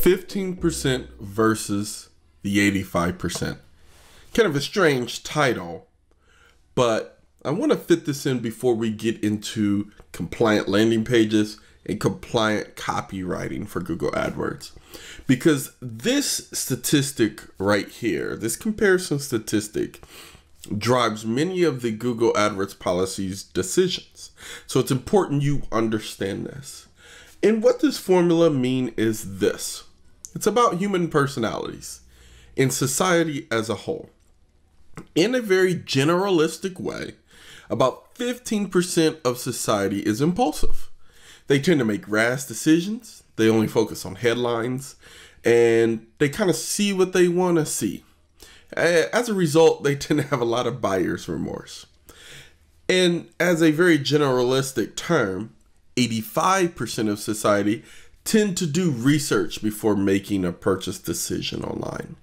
15% versus the 85%. Kind of a strange title, but I want to fit this in before we get into compliant landing pages and compliant copywriting for Google AdWords. Because this statistic right here, this comparison statistic, drives many of the Google AdWords policies decisions. So it's important you understand this. And what this formula means is this. It's about human personalities in society as a whole. In a very generalistic way, about 15% of society is impulsive. They tend to make rash decisions. They only focus on headlines, and they kind of see what they want to see. As a result, they tend to have a lot of buyer's remorse. And as a very generalistic term, 85% of society tend to do research before making a purchase decision online.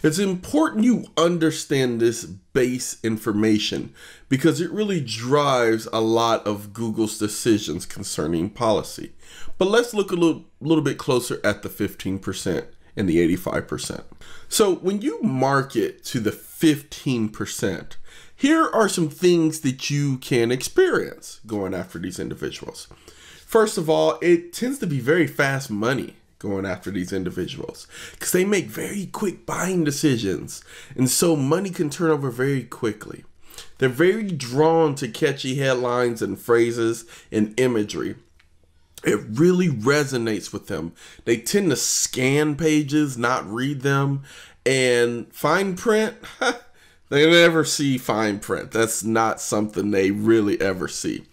It's important you understand this base information because it really drives a lot of Google's decisions concerning policy. But let's look a little bit closer at the 15% and the 85%. So when you market to the 15%, here are some things that you can experience going after these individuals. First of all, it tends to be very fast money going after these individuals because they make very quick buying decisions. And so money can turn over very quickly. They're very drawn to catchy headlines and phrases and imagery. It really resonates with them. They tend to scan pages, not read them. And fine print, they never see fine print. That's not something they really ever see.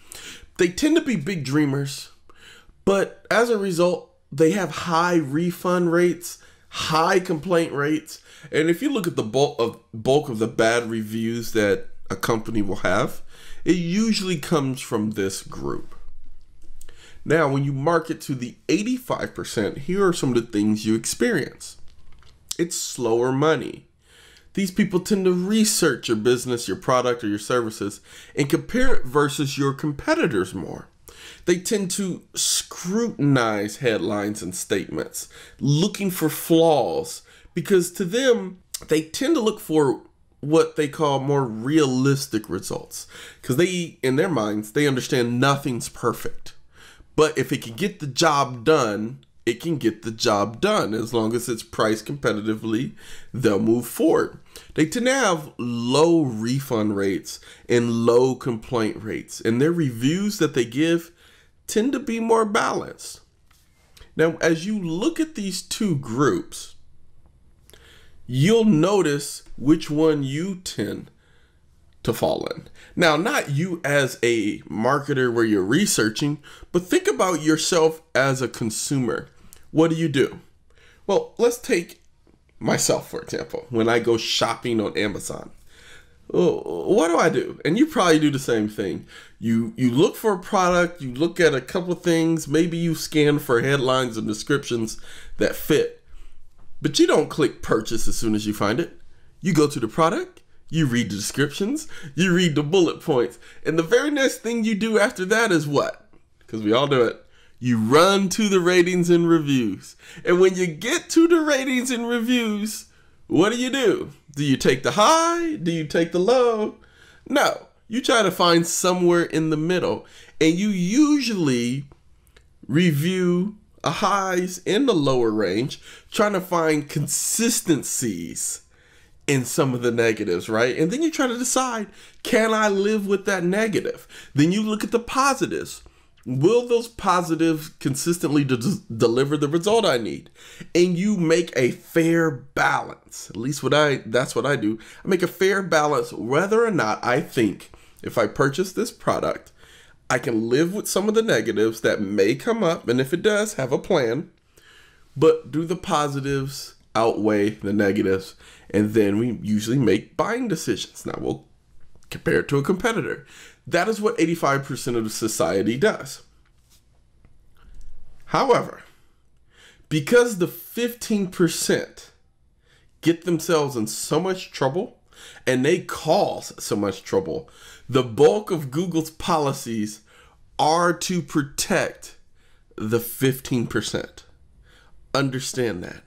They tend to be big dreamers, but as a result, they have high refund rates, high complaint rates. And if you look at the bulk of the bad reviews that a company will have, it usually comes from this group. Now, when you market to the 85%, here are some of the things you experience. It's slower money. These people tend to research your business, your product, or your services and compare it versus your competitors more. They tend to scrutinize headlines and statements, looking for flaws, because to them, they tend to look for what they call more realistic results. Because in their minds, they understand nothing's perfect. But if it can get the job done, it can get the job done. As long as it's priced competitively, they'll move forward. They tend to have low refund rates and low complaint rates. And their reviews that they give tend to be more balanced. Now, as you look at these two groups, you'll notice which one you tend to fall in. Now, not you as a marketer where you're researching, but think about yourself as a consumer. What do you do? Well, let's take myself, for example. When I go shopping on Amazon, what do? And you probably do the same thing. You look for a product, you look at a couple of things, maybe you scan for headlines and descriptions that fit, but you don't click purchase as soon as you find it. You go to the product, you read the descriptions, you read the bullet points, and the very next thing you do after that is what? Because we all do it. You run to the ratings and reviews. And when you get to the ratings and reviews, what do? Do you take the high? Do you take the low? No, you try to find somewhere in the middle. And you usually review a highs in the lower range, trying to find consistencies in some of the negatives, right? And then you try to decide, can I live with that negative? Then you look at the positives. Will those positives consistently deliver the result I need? And you make a fair balance. At least that's what I do. I make a fair balance whether or not I think if I purchase this product, I can live with some of the negatives that may come up. And if it does, have a plan. But do the positives outweigh the negatives? And then we usually make buying decisions. Now we'll compare it to a competitor. That is what 85% of society does. However, because the 15% get themselves in so much trouble and they cause so much trouble, the bulk of Google's policies are to protect the 15%. Understand that.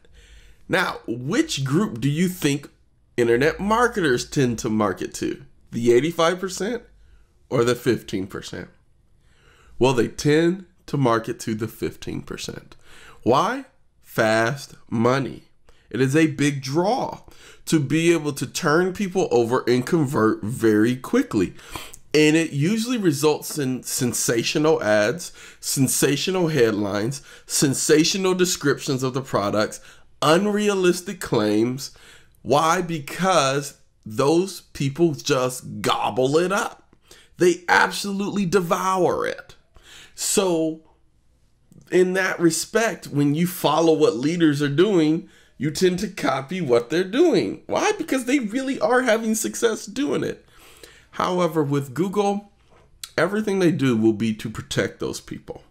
Now, which group do you think internet marketers tend to market to? The 85% or the 15%? Well, they tend to market to the 15%. Why? Fast money. It is a big draw to be able to turn people over and convert very quickly. And it usually results in sensational ads, sensational headlines, sensational descriptions of the products, unrealistic claims. Why? Because those people just gobble it up. They absolutely devour it. So in that respect, when you follow what leaders are doing, you tend to copy what they're doing. Why? Because they really are having success doing it. However, with Google, everything they do will be to protect those people.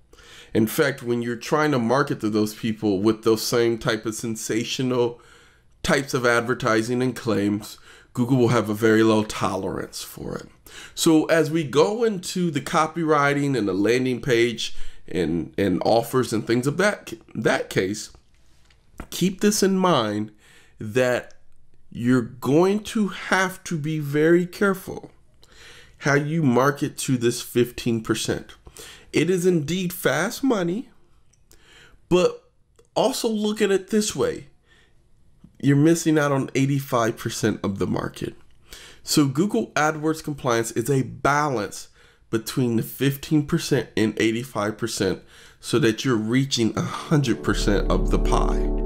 In fact, when you're trying to market to those people with those same type of sensational types of advertising and claims, Google will have a very low tolerance for it. So as we go into the copywriting and the landing page and offers and things of that case, keep this in mind that you're going to have to be very careful how you market to this 15%. It is indeed fast money, but also look at it this way. You're missing out on 85% of the market. So Google AdWords compliance is a balance between the 15% and 85% so that you're reaching 100% of the pie.